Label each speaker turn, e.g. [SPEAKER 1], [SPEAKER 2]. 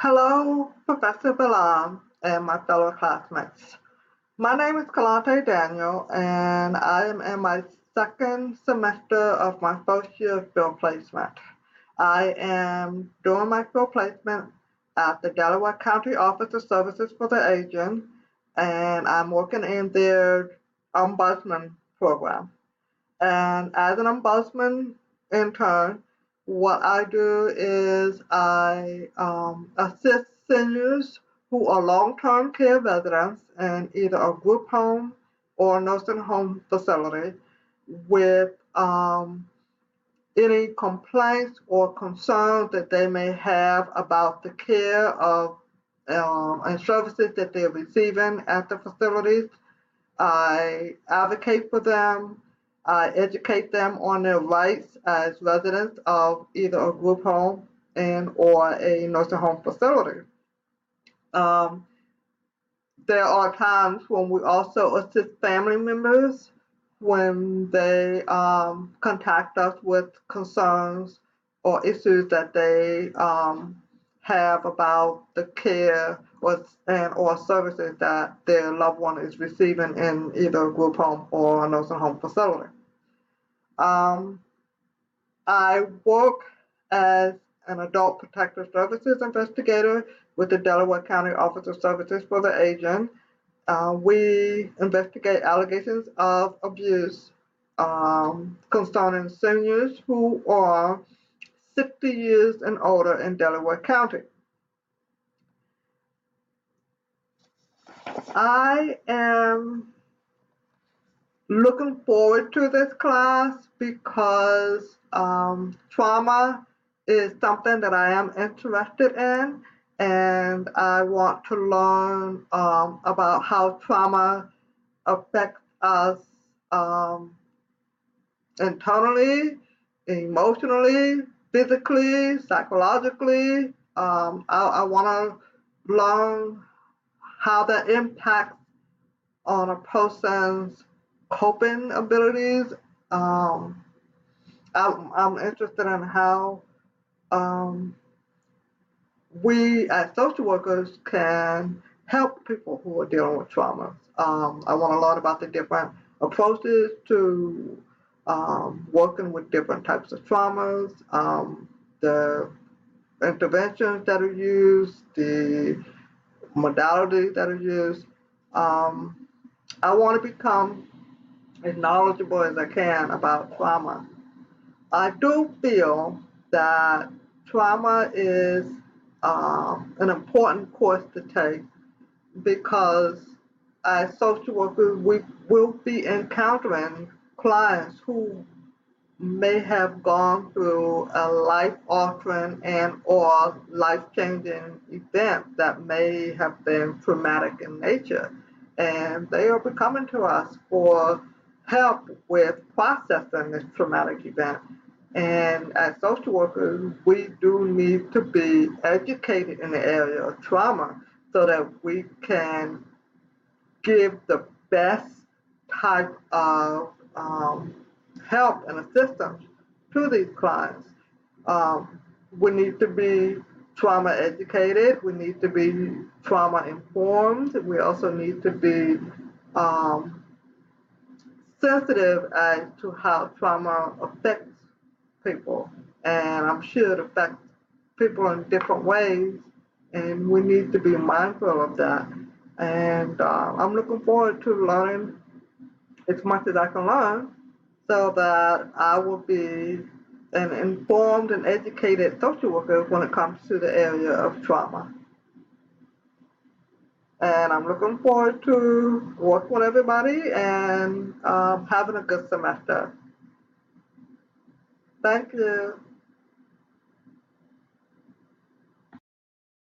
[SPEAKER 1] Hello, Professor Balam and my fellow classmates. My name is Kalante Daniel, and I am in my second semester of my first year of field placement. I am doing my field placement at the Delaware County Office of Services for the Aging, and I'm working in their ombudsman program. And as an ombudsman intern, what I do is I assist seniors who are long-term care residents in either a group home or nursing home facility with any complaints or concerns that they may have about the care of and services that they're receiving at the facilities. I advocate for them. I educate them on their rights as residents of either a group home and or a nursing home facility. Um, there are times when we also assist family members when they contact us with concerns or issues that they have about the care or services that their loved one is receiving in either a group home or a nursing home facility. Um, I work as an adult protective services investigator with the Delaware County Office of Services for the Aging. We investigate allegations of abuse concerning seniors who are 60 years and older in Delaware County. I am looking forward to this class because trauma is something that I am interested in, and I want to learn about how trauma affects us internally, emotionally, physically, psychologically. I want to learn how that impacts on a person's coping abilities. Um, I'm interested in how um, we as social workers can help people who are dealing with traumas. I want to learn about the different approaches to working with different types of traumas, the interventions that are used, the modalities that are used. Um, I want to become as knowledgeable as I can about trauma. I do feel that trauma is an important course to take because as social workers, we will be encountering clients who may have gone through a life-altering and or life-changing event that may have been traumatic in nature. And they will be coming to us for help with processing this traumatic event. And as social workers, we do need to be educated in the area of trauma so that we can give the best type of help and assistance to these clients. Um, we need to be trauma educated. We need to be trauma informed. We also need to be um, sensitive as to how trauma affects people. And I'm sure it affects people in different ways, and we need to be mindful of that. And I'm looking forward to learning as much as I can learn so that I will be an informed and educated social worker when it comes to the area of trauma. And I'm looking forward to working with everybody and having a good semester. Thank you.